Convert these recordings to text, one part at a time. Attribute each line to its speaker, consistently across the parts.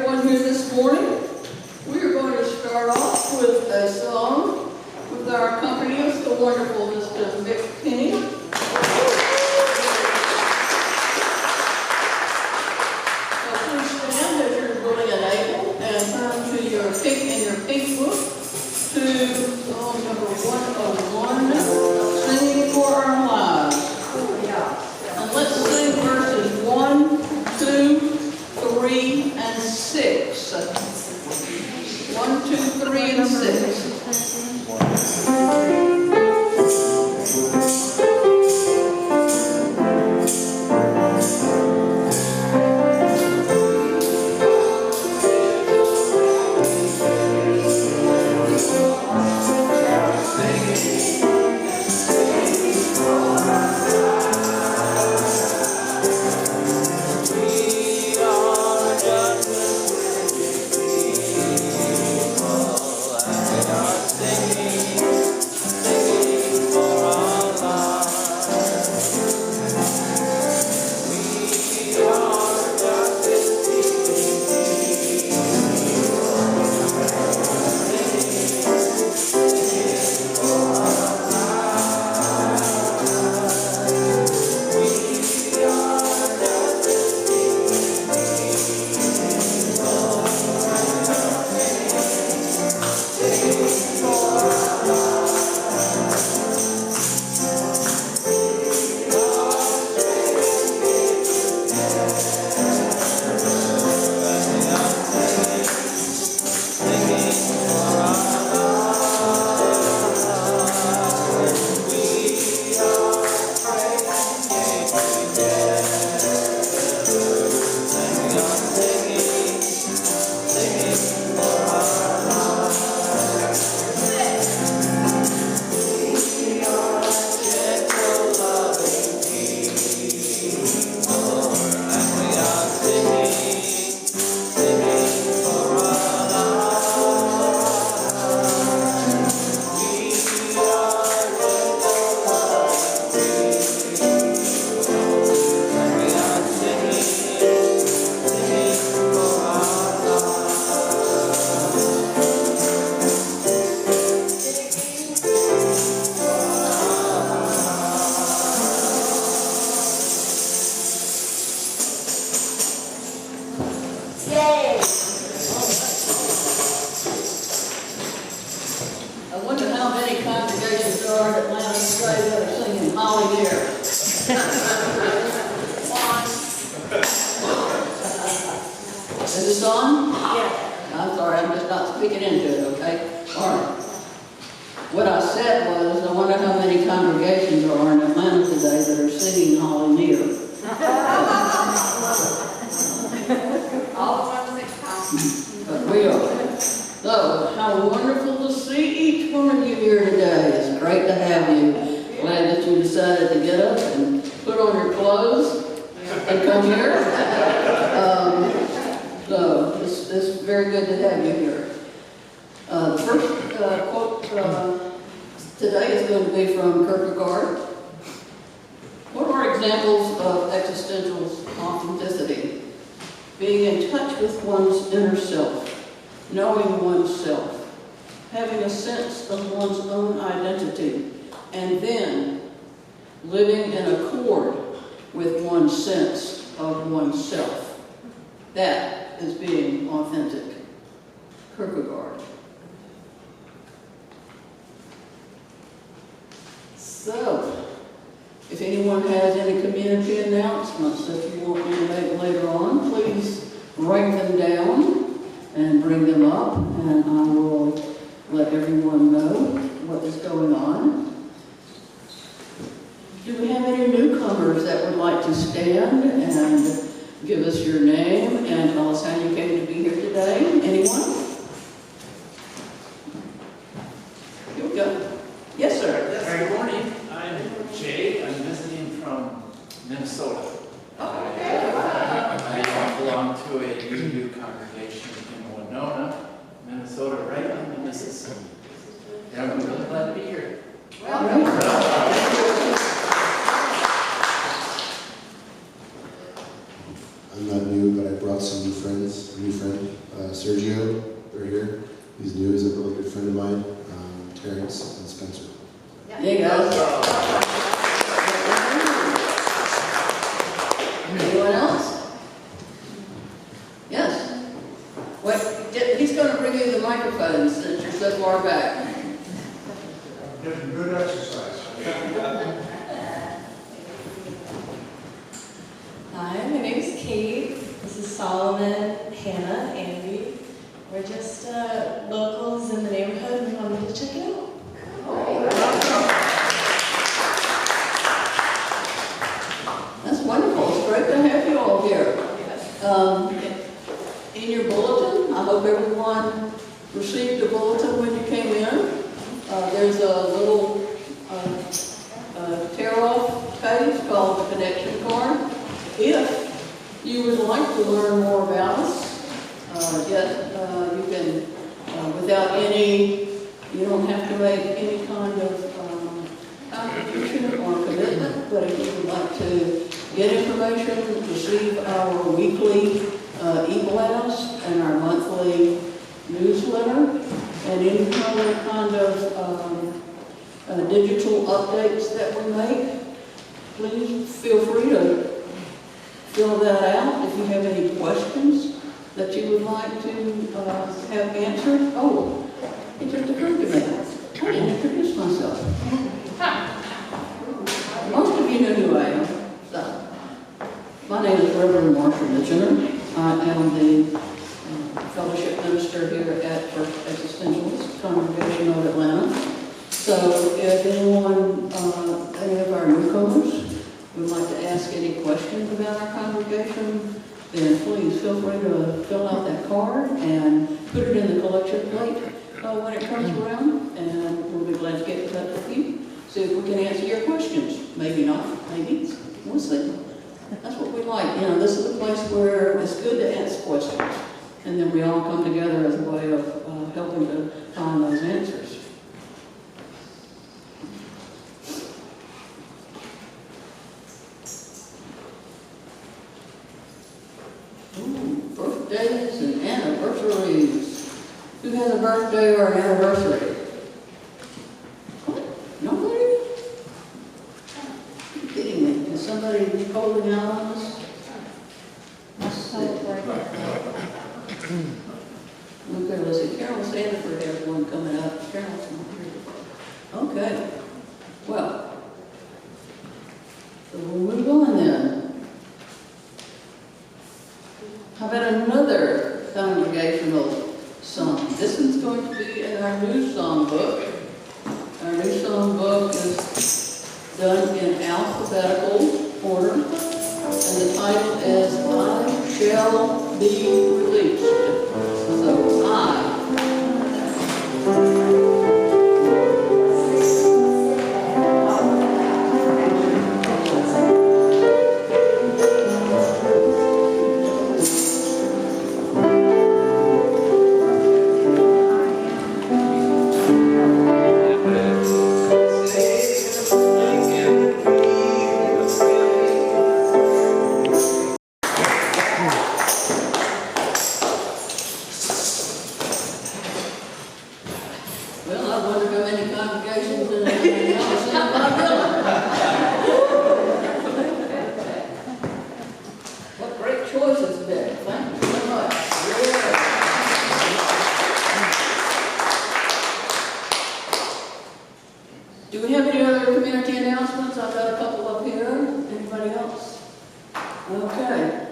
Speaker 1: everyone here this morning. We are going to start off with a song with our accompanist, the wonderful Mr. Mick Penny. So please stand as you're willing and able and turn to your pink book to song number 101, Singing for Our Lives. And let's sing verses 1, 2, 3, and 6. 1, 2, 3, and 6.
Speaker 2: I'm not new, but I brought some new friends. A new friend, Sergio, they're here. He's new, he's a really good friend of mine. Terrence and Spencer.
Speaker 1: There you go. Anyone else? Yes. Wait, he's going to bring you the microphone since you're so far back.
Speaker 3: Getting good exercise.
Speaker 4: Hi, my name is Kate. This is Solomon, Hannah, Andy. We're just locals in the neighborhood and we wanted to check it out.
Speaker 1: That's wonderful. It's great to have you all here. In your bulletin, I hope everyone received a bulletin when you came in. There's a little tear-off page called the connection card. If you would like to learn more about us, you can, without you don't have to make any kind of contribution or commitment, but if you would like to get information, receive our weekly e-blast and our monthly newsletter, and any other kind of digital updates that we make, please feel free to fill that out. If you have any questions that you would like to have answered. Oh, it just occurred to me. I didn't introduce myself. Most of you know who I am. So, my name is Reverend Marshall Mitchell. I am the fellowship minister here at First Existentialist Congregation of Atlanta. So if anyone, any of our newcomers would like to ask any questions about our congregation, then please feel free to fill out that card and put it in the collection plate when it comes around, and we'll be glad to get in touch with you. See if we can answer your questions. Maybe not, maybe. We'll see. That's what we like. You know, this is a place where it's good to ask questions, and then we all come together as a way of helping to find those answers. Birthdays and anniversaries. Who has a birthday or an anniversary? What? Nobody? You're kidding me. Is somebody holding out on us? Okay, let's see. Carol Sandiford has one coming up. Carol's not here. Okay. Well, so we'll move on then. How about another congregational song? This one's going to be in our new song book. Our new song book is done in alphabetical order, and the title is I Shall Be Released. So, I. Do we have any other community announcements? I've got a couple up here. Anybody else? Okay.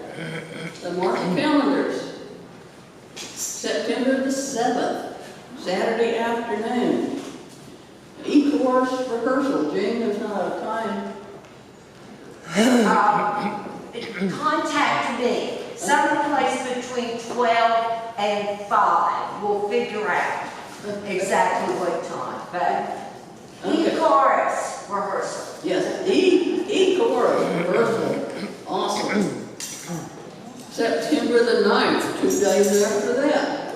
Speaker 1: The mark calendars. September the 7th, Saturday afternoon. E-course rehearsal. Jane, there's not a time.
Speaker 5: Contact me. Someplace between 12 and 5. We'll figure out exactly what time. But e-chorus rehearsal.
Speaker 1: Yes, e-chorus rehearsal. Awesome. September the 9th, 2 days after that.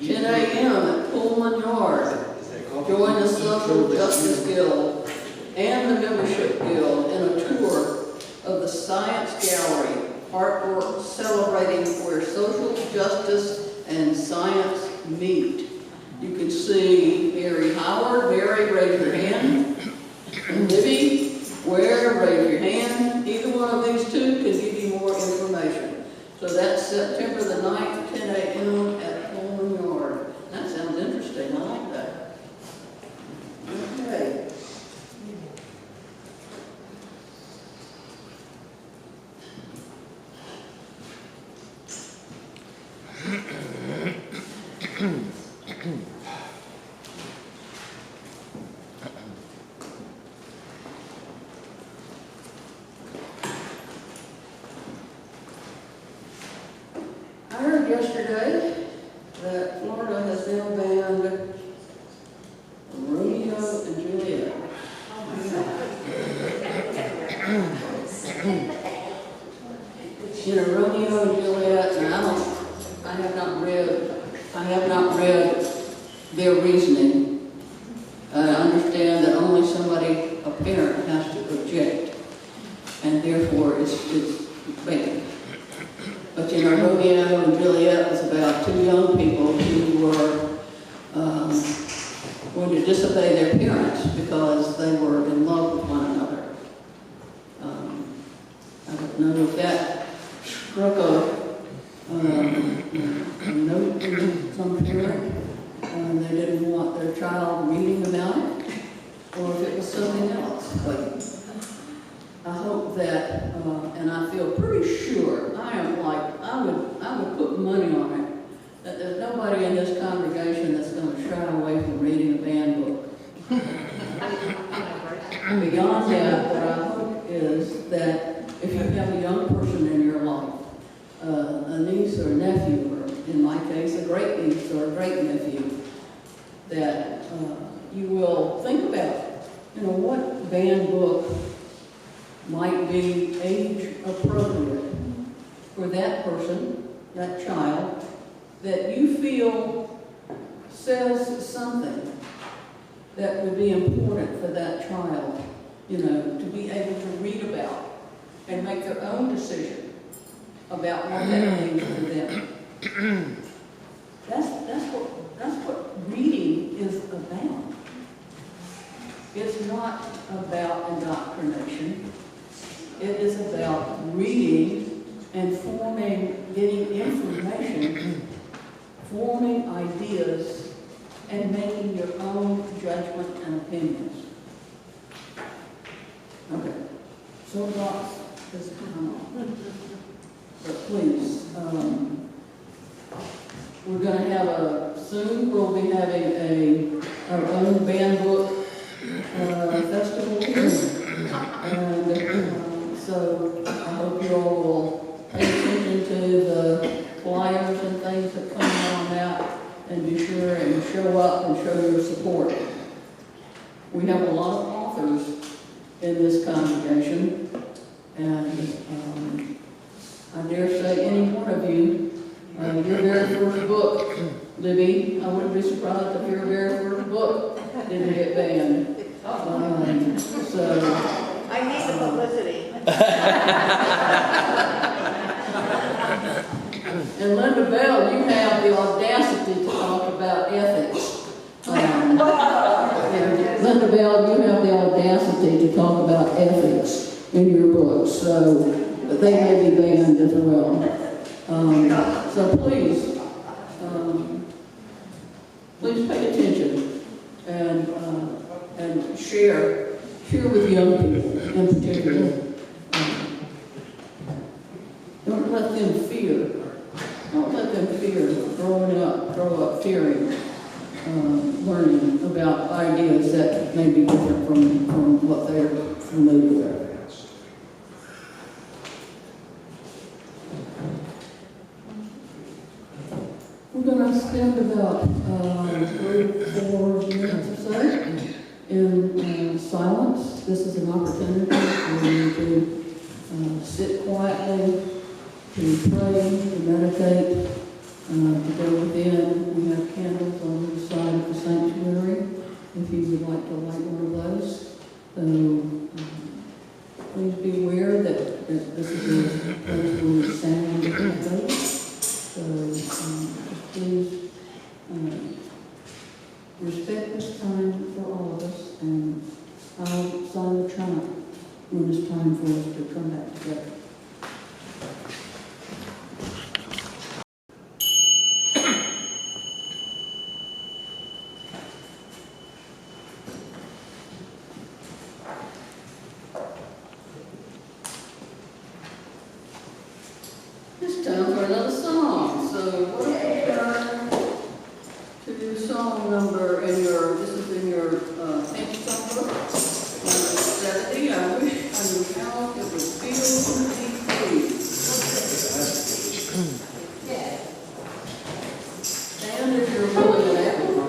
Speaker 1: 10 a.m. at Pullman Yard. Join the Social Justice Guild and the Membership Guild in a tour of the Science Gallery artwork celebrating where social justice and science meet. You can see Mary Howard. Mary, raise your hand. And Libby, Ware, raise your hand. Either one of these two can give you more information. So that's September the 9th, 10 a.m. at Coleman Yard. That sounds interesting. I like that. Okay. I heard yesterday that Florida has now banned Romeo and Juliet. You know, Romeo and Juliet, and I have not read their reasoning. I understand that only somebody, a parent, has to object, and therefore it's banned. But you know, Romeo and Juliet was about two young people who were going to disobey their parents because they were in love with one another. I don't know if that struck a note in some parent. They didn't want their child reading about it, or if it was something else. But I hope that, and I feel pretty sure, I would put money on it, that there's nobody in this congregation that's going to shy away from reading a banned book. Beyond that, what I hope is that if you have a young person in your life, a niece or a nephew, or in my case, a great niece or a great nephew, that you will think about, you know, what banned book might be age appropriate for that person, that child, that you feel says something that would be important for that child, you know, to be able to read about and make their own decision about what that means for them. That's what reading is about. It's not about indoctrination. It is about reading and getting information, forming ideas, and making your own judgment and opinions. Okay, so lots has come on. But please, we're going to have soon we'll be having our own banned book festival here. And so I hope you all will pay attention to the flyers and things that come out on that, and be sure and show up and show your support. We have a lot of authors in this congregation, and I dare say any one of you, your very first book, Libby, I wouldn't be surprised if your very first book didn't get banned.
Speaker 6: I need the publicity.
Speaker 1: And Linda Bell, you have the audacity to talk about ethics. Linda Bell, you have the audacity to talk about ethics in your books, so they may be banned as well. So please pay attention and share with young people in particular. Don't let them fear. Don't let them fear grow up fearing, learning about ideas that may be different from what they're familiar with. We're going to spend about 3-4 minutes or so in silence. This is an opportunity for you to sit quietly, to pray, to meditate, to go within. We have candles on the side of the sanctuary, if you would like to light one of those. So please be aware that this is a place where It's time for another song. So what if we turn to song number in your, this is in your pink songbook. Number 70, I wish I knew how it would feel to be free. Stand if you're willing and able.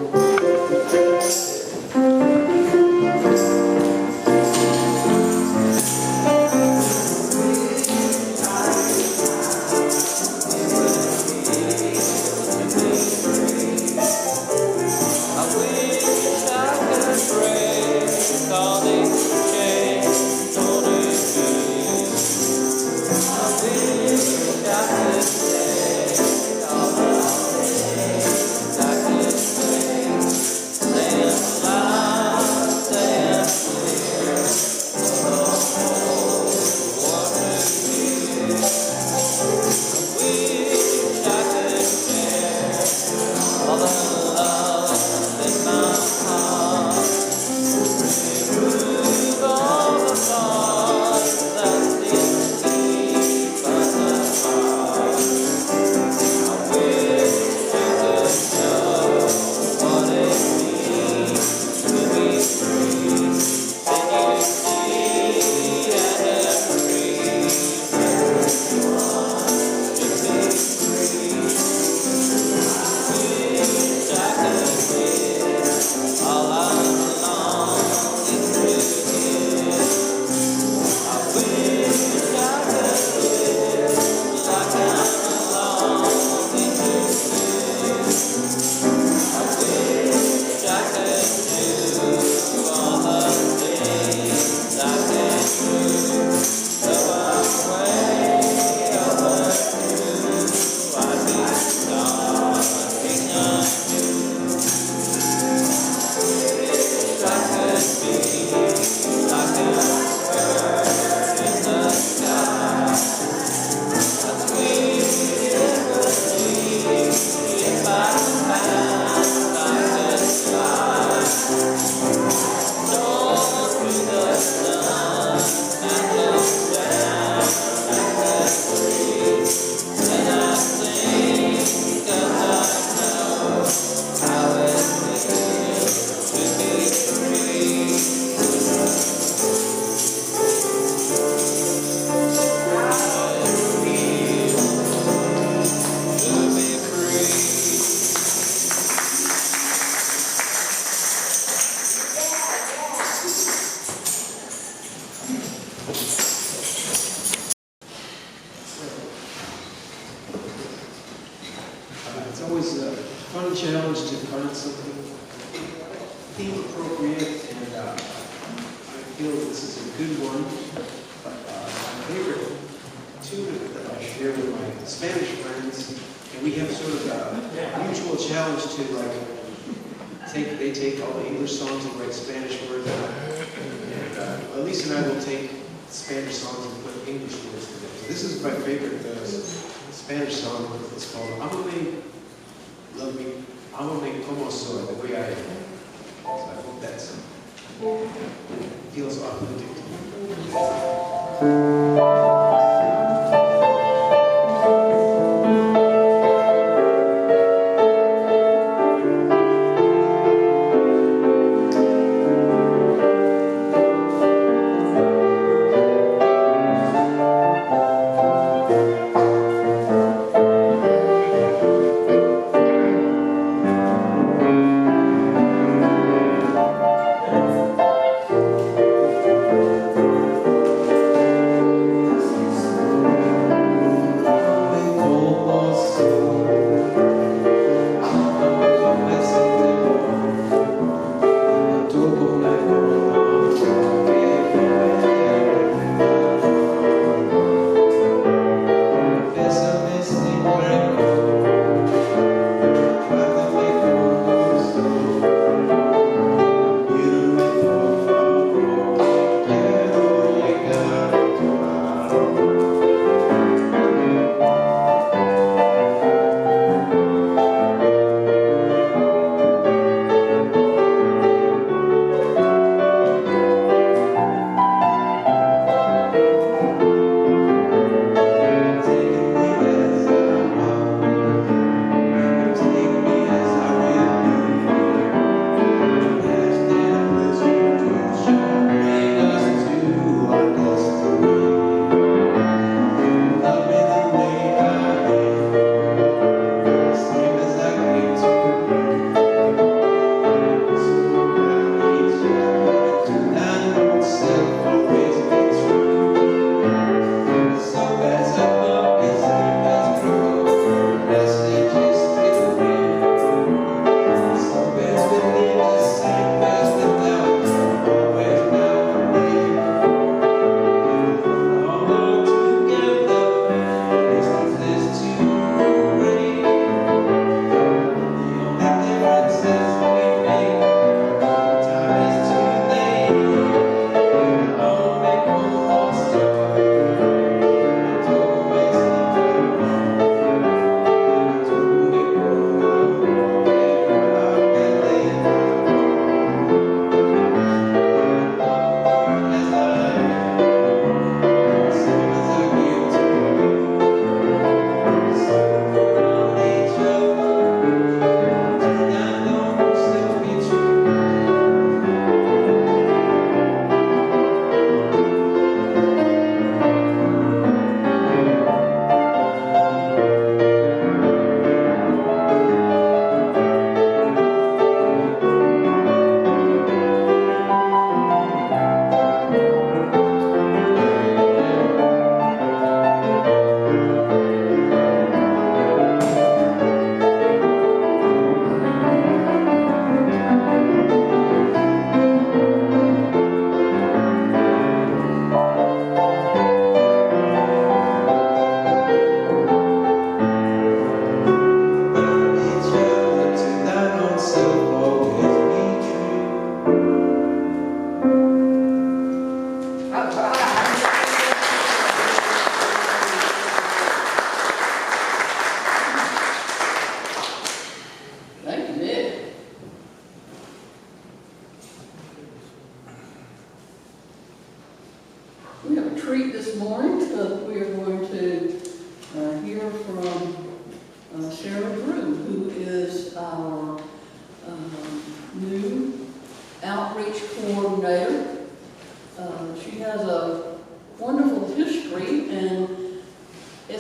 Speaker 7: It's always a fun challenge to find something theme appropriate, and I feel this is a good one. But my favorite tune that I share with my Spanish friends, and we have sort of a mutual challenge to they take all the English songs and write Spanish words, and Elise and I will take Spanish songs and put English words to them. So this is my favorite Spanish song. It's called Amame, Love Me, Amame Como Soy, the way I am. So I hope that feels authentic to you.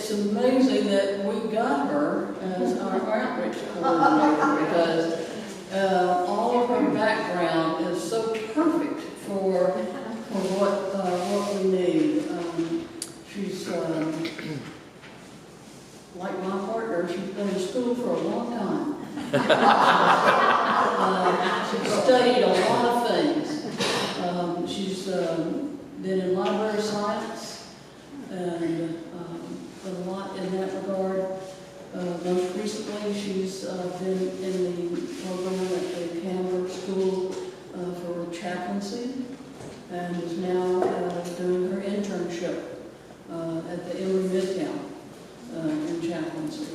Speaker 1: it's amazing that we got her as our outreach coordinator because all of her background is so perfect for what we need. She's like my partner, she's been in school for a long time. She's studied a lot of things. She's been in library science and done a lot in that regard. Most recently, she's been in the program at the Candler School for Chaplaincy and is now doing her internship at the Emory Midtown in chaplaincy.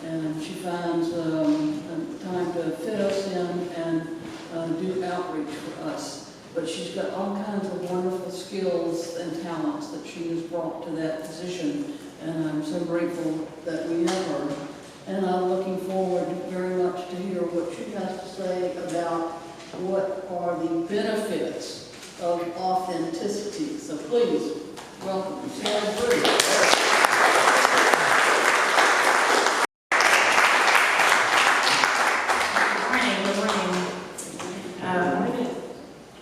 Speaker 1: And she finds time to fit us in and do outreach for us. But she's got all kinds of wonderful skills and talents that she has brought to that position. And I'm so grateful that we have her. And I'm looking forward very much to hear what she has to say about what are the benefits of authenticity. So please, welcome Sara Drew.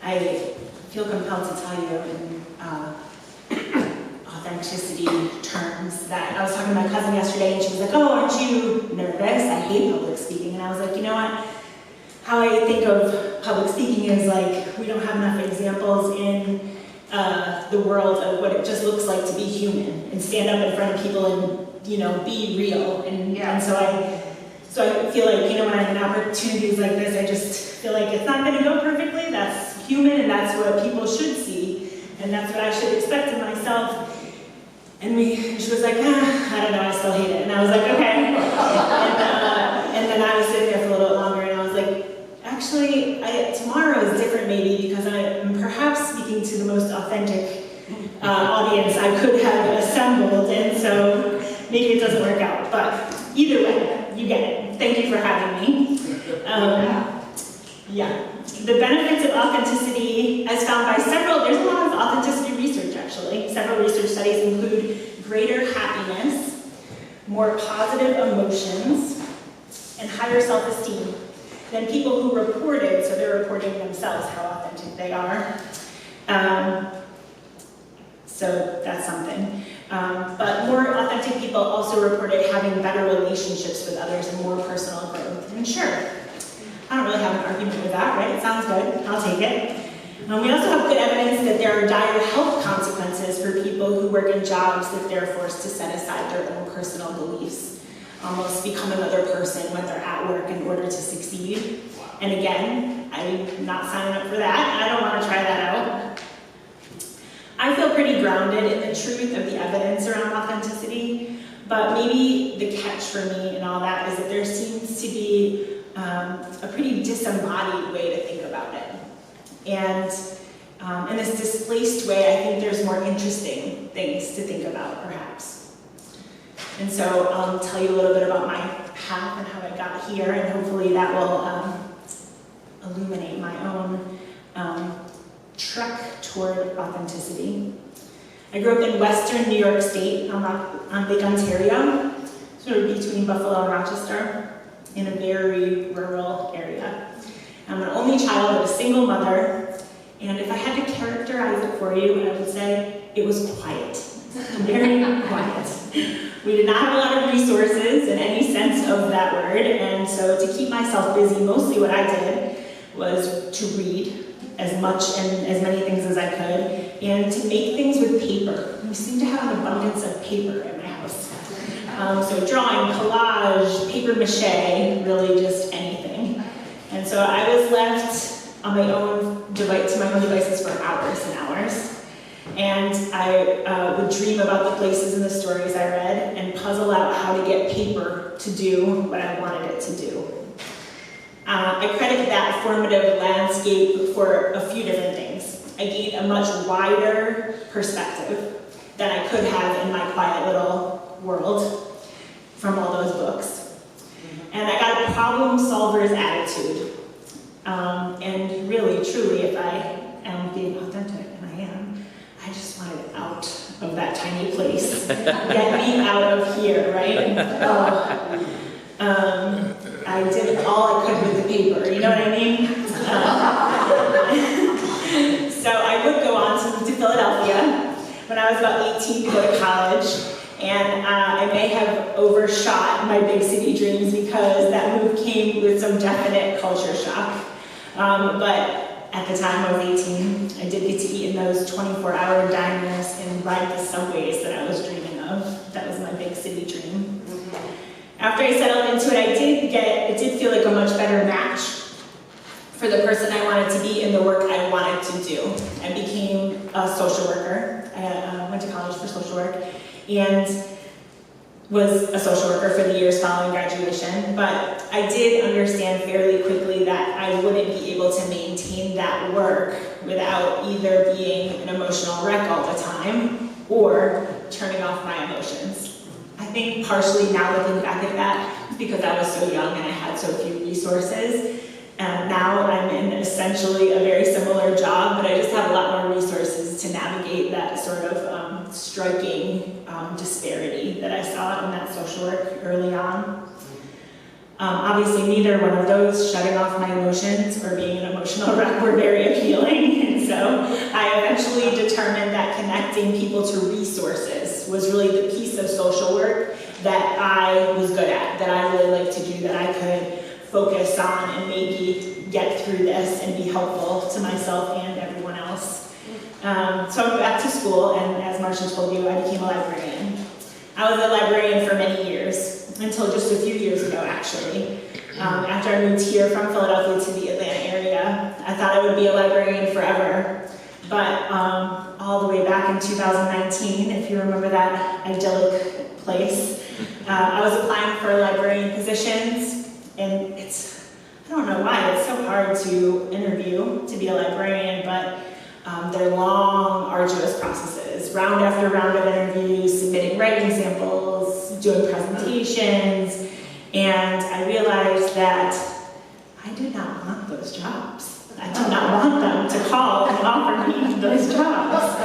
Speaker 8: I feel compelled to tell you in authenticity terms that I was talking to my cousin yesterday and she was like, oh, aren't you nervous? I hate public speaking. And I was like, you know what? How I think of public speaking is like we don't have enough examples in the world of what it just looks like to be human and stand up in front of people and, you know, be real. And so I feel like, you know, when I have opportunities like this, I just feel like it's not going to go perfectly. That's human, and that's what people should see, and that's what I should expect of myself. And she was like, I don't know, I still hate it. And I was like, okay. And then I was sitting there for a little bit longer, and I was like, actually, tomorrow is different maybe because I'm perhaps speaking to the most authentic audience I could have assembled, and so maybe it doesn't work out. But either way, you get it. Thank you for having me. Yeah. The benefits of authenticity, as found by there's a lot of authenticity research actually. Several research studies include greater happiness, more positive emotions, and higher self-esteem than people who reported, so they're reporting themselves how authentic they are. So that's something. But more authentic people also reported having better relationships with others and more personal growth. And sure, I don't really have an argument with that, right? It sounds good. I'll take it. We also have good evidence that there are dire health consequences for people who work in jobs that they're forced to set aside their own personal beliefs, almost become another person when they're at work in order to succeed. And again, I'm not signing up for that. I don't want to try that out. I feel pretty grounded in the truth of the evidence around authenticity, but maybe the catch for me and all that is that there seems to be a pretty disembodied way to think about it. And in this displaced way, I think there's more interesting things to think about, perhaps. And so I'll tell you a little bit about my path and how I got here, and hopefully that will illuminate my own trek toward authenticity. I grew up in western New York State on Lake Ontario, sort of between Buffalo and Rochester, in a very rural area. I'm an only child of a single mother, and if I had to characterize it for you, I would say it was quiet, very quiet. We did not have a lot of resources in any sense of that word, and so to keep myself busy, mostly what I did was to read as much and as many things as I could, and to make things with paper. We seem to have an abundance of paper in my house. So drawing, collage, paper mache, really just anything. And so I was left on my own device, to my own devices for hours and hours. And I would dream about the places and the stories I read and puzzle out how to get paper to do what I wanted it to do. I credit that formative landscape for a few different things. I gained a much wider perspective than I could have in my quiet little world from all those books. And I got a problem solver's attitude. And really, truly, if I am being authentic, and I am, I just wanted out of that tiny place. Get me out of here, right? I did all I could with the paper, you know what I mean? So I would go on to move to Philadelphia when I was about 18 to go to college, and I may have overshot my big city dreams because that move came with some definite culture shock. But at the time I was 18, I did get to eat in those 24-hour diners and ride the subways that I was dreaming of. That was my big city dream. After I settled into it, it did feel like a much better match for the person I wanted to be and the work I wanted to do. I became a social worker. I went to college for social work and was a social worker for the years following graduation, but I did understand fairly quickly that I wouldn't be able to maintain that work without either being an emotional wreck all the time or turning off my emotions. I think partially now looking back at that is because I was so young and I had so few resources. Now I'm in essentially a very similar job, but I just have a lot more resources to navigate that sort of striking disparity that I saw in that social work early on. Obviously, neither one of those, shutting off my emotions or being an emotional wreck, were very appealing. And so I eventually determined that connecting people to resources was really the piece of social work that I was good at, that I really liked to do, that I could focus on and maybe get through this and be helpful to myself and everyone else. So I went back to school, and as Marcia told you, I became a librarian. I was a librarian for many years, until just a few years ago, actually. After I moved here from Philadelphia to the Atlanta area, I thought I would be a librarian forever. But all the way back in 2019, if you remember that idyllic place, I was applying for librarian positions, and I don't know why, it's so hard to interview to be a librarian, but they're long, arduous processes. Round after round of interviews, submitting writing samples, doing presentations, and I realized that I did not want those jobs. I did not want them to call and offer me those jobs.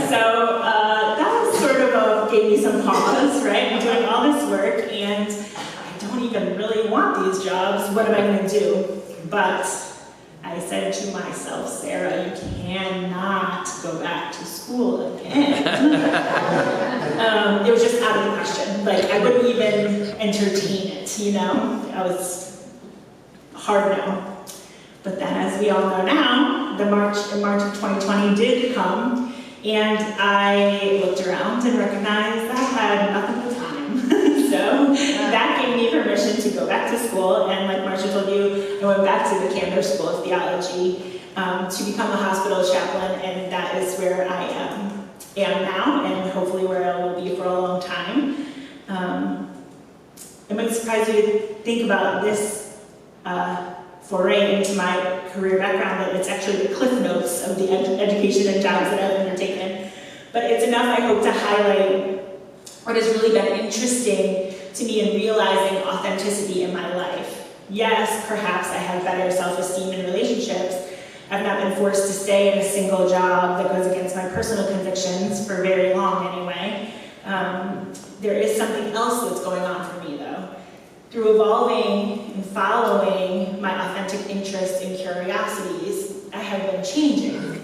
Speaker 8: So that was sort of gave me some pause, right? I'm doing all this work, and I don't even really want these jobs. What am I going to do? But I said to myself, Sarah, you cannot go back to school again. It was just out of the question. Like, I wouldn't even entertain it, you know? I was hard no. But then, as we all know now, in March of 2020 did come, and I looked around and recognized I had nothing but time. So that gave me permission to go back to school, and like Marcia told you, I went back to the Candler School of Theology to become a hospital chaplain, and that is where I am now, and hopefully where I will be for a long time. It might surprise you to think about this foray into my career background, that it's actually the cliff notes of the education and jobs that I've undertaken. But it's enough, I hope, to highlight what has really been interesting to me in realizing authenticity in my life. Yes, perhaps I have better self-esteem in relationships. I've not been forced to stay in a single job that goes against my personal convictions for very long anyway. There is something else that's going on for me though. Through evolving and following my authentic interests and curiosities, I have been changing.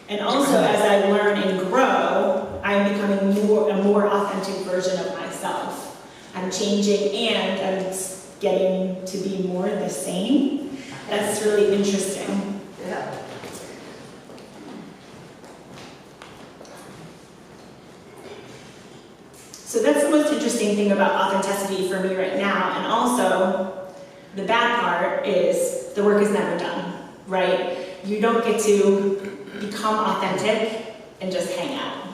Speaker 8: And also, as I learn and grow, I'm becoming a more authentic version of myself. I'm changing and I'm getting to be more the same. That's really interesting.
Speaker 5: Yeah.
Speaker 8: So that's the most interesting thing about authenticity for me right now. And also, the bad part is the work is never done, right? You don't get to become authentic and just hang out.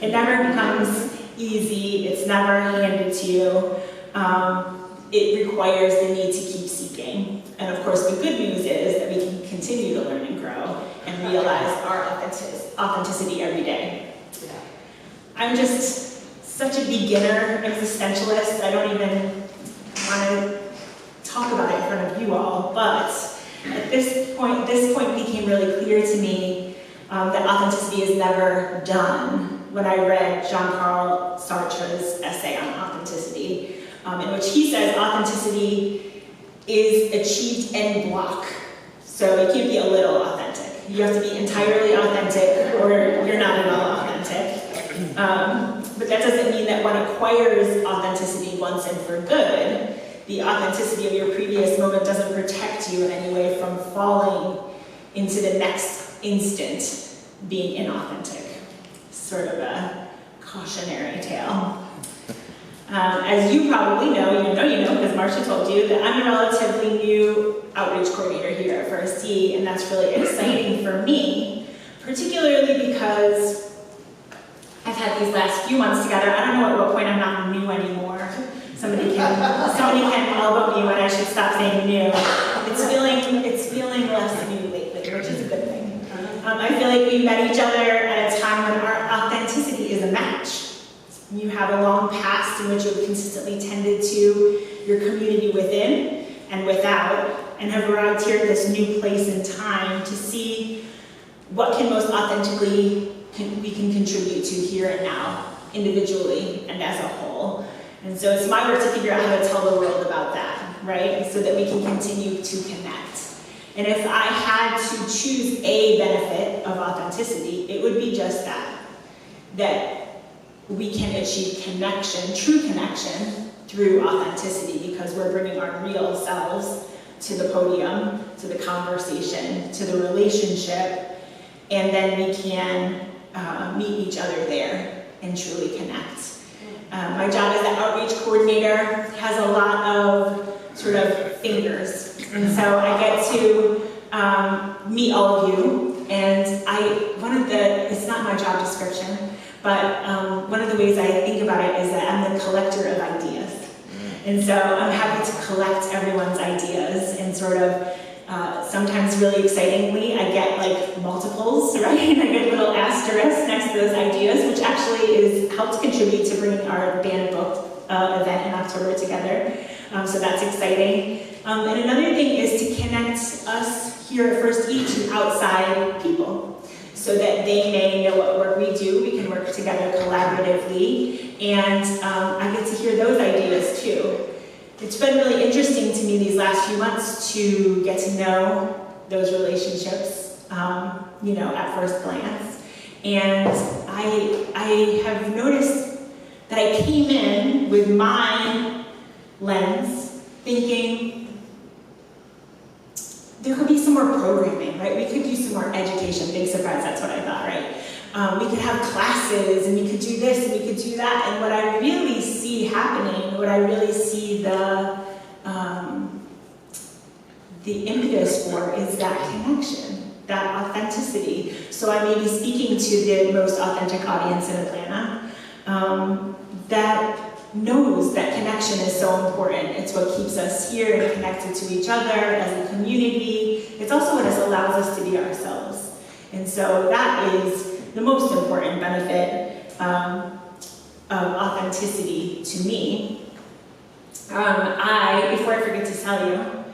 Speaker 8: It never becomes easy. It's never handed to you. It requires the need to keep seeking. And of course, the good news is that we can continue to learn and grow and realize our authenticity every day. I'm just such a beginner existentialist. I don't even want to talk about it in front of you all, but at this point became really clear to me that authenticity is never done when I read Jean-Paul Sartre's essay on authenticity, in which he says authenticity is achieved en bloc. So you can't be a little authentic. You have to be entirely authentic or you're not at all authentic. But that doesn't mean that one acquires authenticity once and for good. The authenticity of your previous moment doesn't protect you in any way from falling into the next instant being inauthentic. Sort of a cautionary tale. As you probably know, because Marcia told you, that I'm a relatively new outreach coordinator here at First E, and that's really exciting for me, particularly because I've had these last few months together. I don't know at what point I'm not new anymore. Somebody can elbow me when I should stop saying new. It's feeling less new lately, which is a good thing. I feel like we met each other at a time when our authenticity is a match. You have a long past in which you've consistently tended to your community within and without, and have arrived here at this new place in time to see what can most authentically we can contribute to here and now, individually and as a whole. And so it's my work to figure out how to tell the world about that, right? So that we can continue to connect. And if I had to choose a benefit of authenticity, it would be just that we can achieve connection, true connection, through authenticity, because we're bringing our real selves to the podium, to the conversation, to the relationship, and then we can meet each other there and truly connect. My job as an outreach coordinator has a lot of sort of fingers, and so I get to meet all of you, and it's not my job description, but one of the ways I think about it is that I'm the collector of ideas. And so I'm happy to collect everyone's ideas and sort of, sometimes really excitingly, I get like multiples, right? I get little asterisks next to those ideas, which actually helps contribute to bringing our band book event in October together. So that's exciting. And another thing is to connect us here at First E to outside people, so that they may know what work we do. We can work together collaboratively, and I get to hear those ideas too. It's been really interesting to me these last few months to get to know those relationships, at first glance. And I have noticed that I came in with my lens thinking, there could be some more programming, right? We could do some more education. Big surprise, that's what I thought, right? We could have classes, and we could do this, and we could do that. And what I really see happening, what I really see the impetus for is that connection, that authenticity. So I may be speaking to the most authentic audience in Atlanta that knows that connection is so important. It's what keeps us here and connected to each other as a community. It's also what allows us to be ourselves. And so that is the most important benefit of authenticity to me. Before I forget to tell you,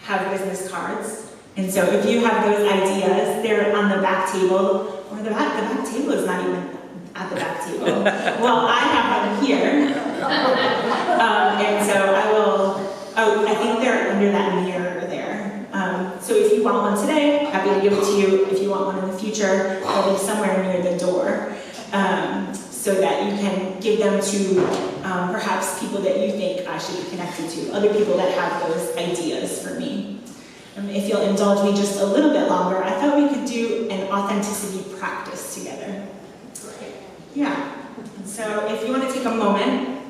Speaker 8: have business cards. And so if you have those ideas, they're on the back table, or the back table is not even at the back table. Well, I have them here. And so I think they're under that mirror there. So if you want one today, happy to give it to you. If you want one in the future, they'll be somewhere near the door, so that you can give them to perhaps people that you think I should be connected to, other people that have those ideas for me. If you'll indulge me just a little bit longer, I thought we could do an authenticity practice together. Yeah, so if you want to take a moment,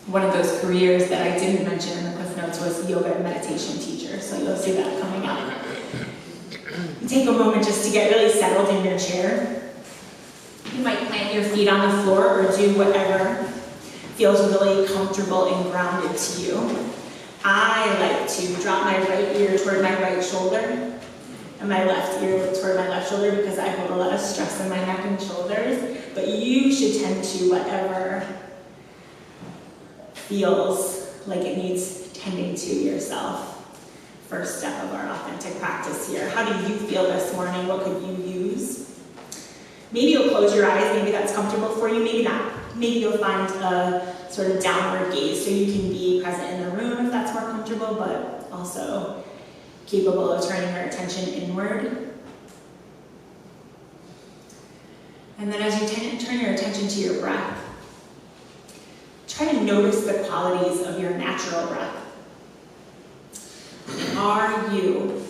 Speaker 8: one of those careers that I didn't mention in the Cliff Notes was yoga and meditation teacher, so you'll see that coming up. You take a moment just to get really settled in your chair. You might plant your feet on the floor or do whatever feels really comfortable and grounded to you. I like to drop my right ear toward my right shoulder and my left ear toward my left shoulder because I hold a lot of stress in my neck and shoulders, but you should tend to whatever feels like it needs tending to yourself. First step of our authentic practice here. How do you feel this morning? What could you use? Maybe you'll close your eyes, maybe that's comfortable for you, maybe not. Maybe you'll find a sort of downward gaze so you can be present in the room if that's more comfortable, but also capable of turning your attention inward. And then as you turn your attention to your breath, try to notice the qualities of your natural breath. Are you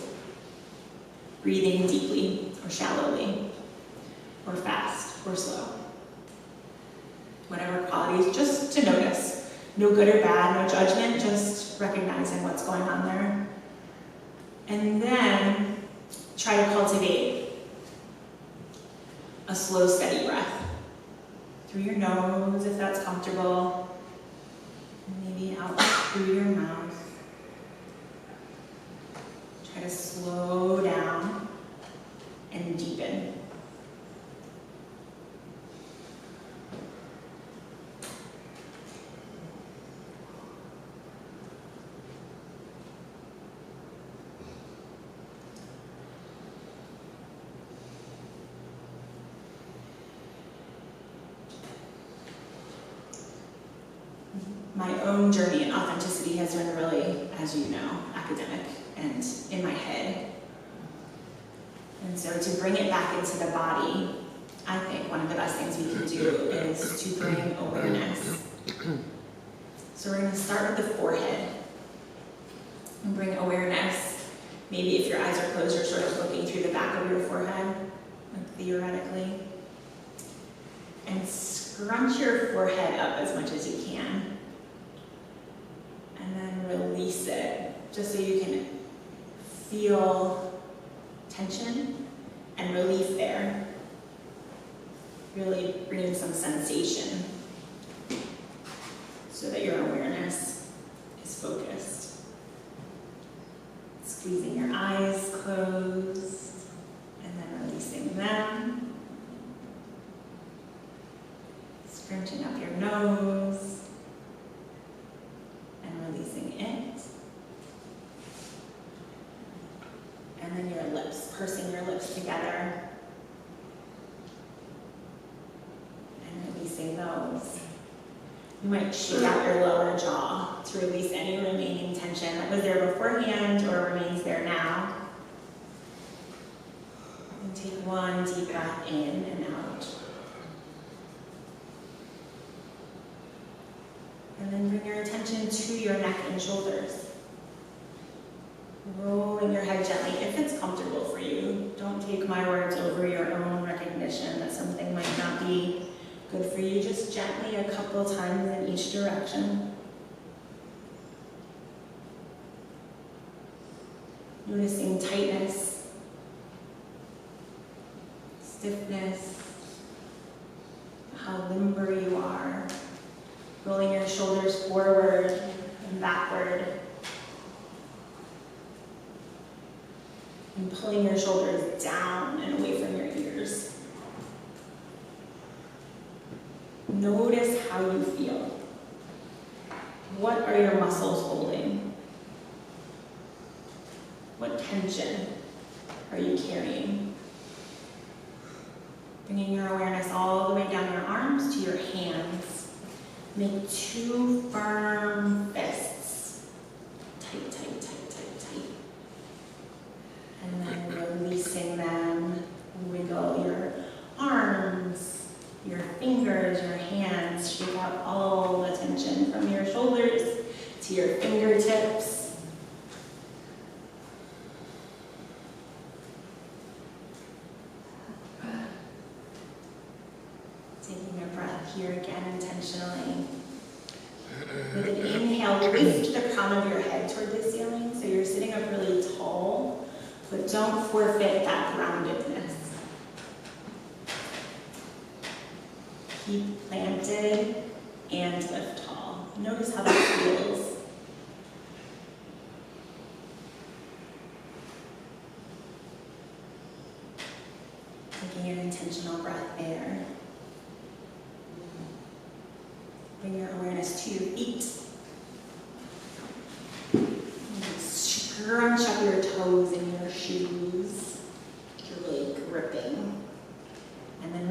Speaker 8: breathing deeply or shallowly, or fast or slow? Whatever qualities, just to notice. No good or bad, no judgment, just recognizing what's going on there. And then try to cultivate a slow, steady breath. Through your nose, if that's comfortable. Maybe out through your mouth. Try to slow down and deepen. My own journey in authenticity has been really, as you know, academic and in my head. And so to bring it back into the body, I think one of the best things we can do is to bring awareness. So we're going to start with the forehead and bring awareness. Maybe if your eyes are closed, you're sort of looking through the back of your forehead, like theoretically. And scrunch your forehead up as much as you can. And then release it, just so you can feel tension and relief there. Really bringing some sensation so that your awareness is focused. Squeezing your eyes closed and then releasing them. Scrunching up your nose. Releasing it. And then your lips, pursing your lips together. And releasing those. You might shake out your lower jaw to release any remaining tension that was there beforehand or remains there now. And take one deep breath in and out. And then bring your attention to your neck and shoulders. Rolling your head gently if it's comfortable for you. Don't take my words over your own recognition that something might not be good for you. Just gently a couple times in each direction. Noticing tightness, stiffness, how limber you are. Rolling your shoulders forward and backward. And pulling your shoulders down and away from your ears. Notice how you feel. What are your muscles holding? What tension are you carrying? Bringing your awareness all the way down your arms to your hands. Make two firm fists. Tight, tight, tight, tight, tight. And then releasing them. Wiggle your arms, your fingers, your hands. Shake out all the tension from your shoulders to your fingertips. Taking a breath here again intentionally. With an inhale, lift the crown of your head toward the ceiling so you're sitting up really tall, but don't forfeit that groundedness. Keep planted and lift tall. Notice how that feels. Taking an intentional breath there. Bring your awareness to your feet. Scrunch up your toes in your shoes. You're really gripping. And then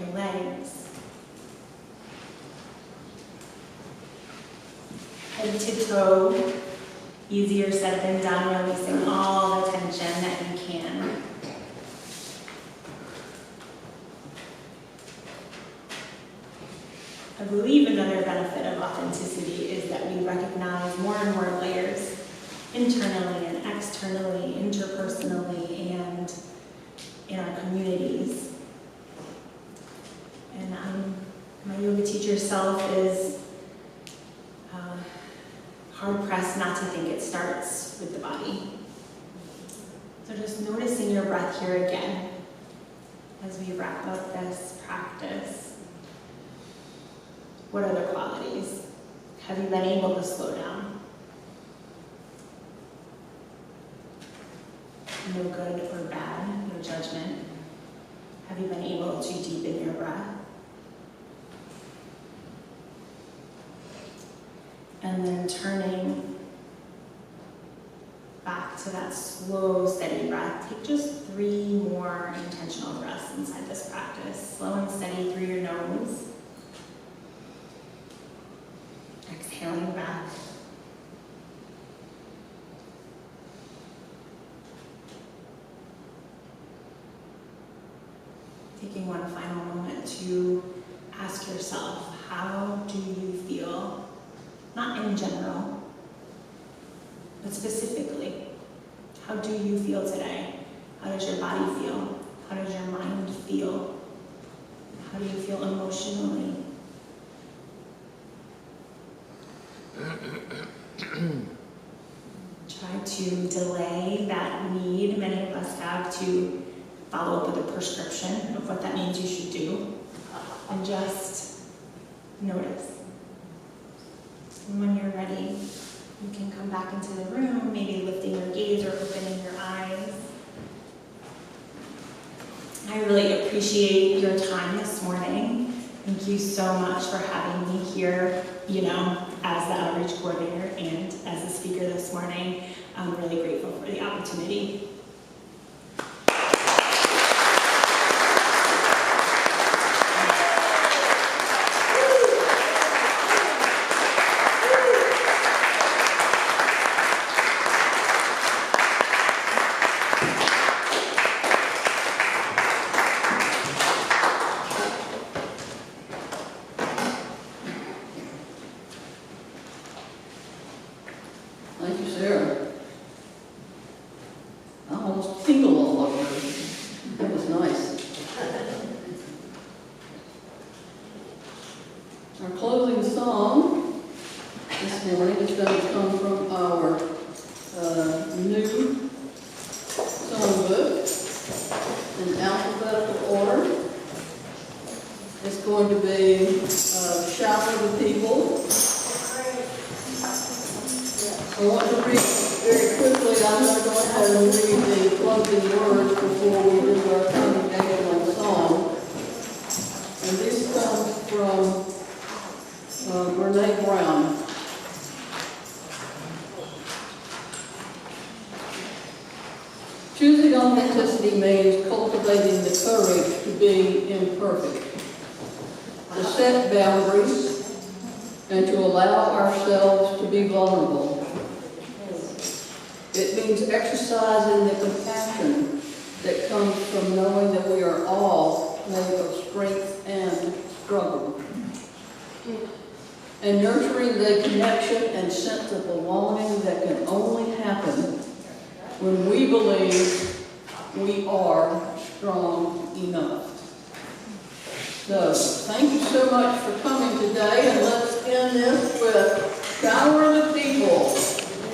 Speaker 8: your legs. Head to toe, easier said than done, releasing all the tension that you can. I believe another benefit of authenticity is that we recognize more and more layers internally and externally, interpersonally, and in our communities. And my yoga teacher self is hard-pressed not to think it starts with the body. So just noticing your breath here again as we wrap up this practice. What other qualities have you been able to slow down? No good or bad, no judgment. Have you been able to deepen your breath? And then turning back to that slow, steady breath. Take just 3 more intentional breaths inside this practice. Slow and steady through your nose. Exhaling back. Taking one final moment to ask yourself, how do you feel? Not in general, but specifically, how do you feel today? How does your body feel? How does your mind feel? How do you feel emotionally? Try to delay that need many of us have to follow up with a prescription of what that means you should do, and just notice. And when you're ready, you can come back into the room, maybe lifting your gaze or opening your eyes. I really appreciate your time this morning. Thank you so much for having me here, as the outreach coordinator and as a speaker this morning. I'm really grateful for the opportunity.
Speaker 1: Thank you, Sarah. I almost tingled all over. That was nice. Our closing song this morning is going to come from our new songbook in alphabetical order. It's going to be Shout for the People. I want to read very quickly. I'm going to go ahead and read the closing words before we do our congregational song. And this comes from Brene Brown. Choosing authenticity means cultivating the courage to be imperfect, to set boundaries, and to allow ourselves to be vulnerable. It means exercising the compassion that comes from knowing that we are all made of strength and struggle. And nurturing the connection and sense of belonging that can only happen when we believe we are strong enough. So, thank you so much for coming today, and let's end this with Shower the People.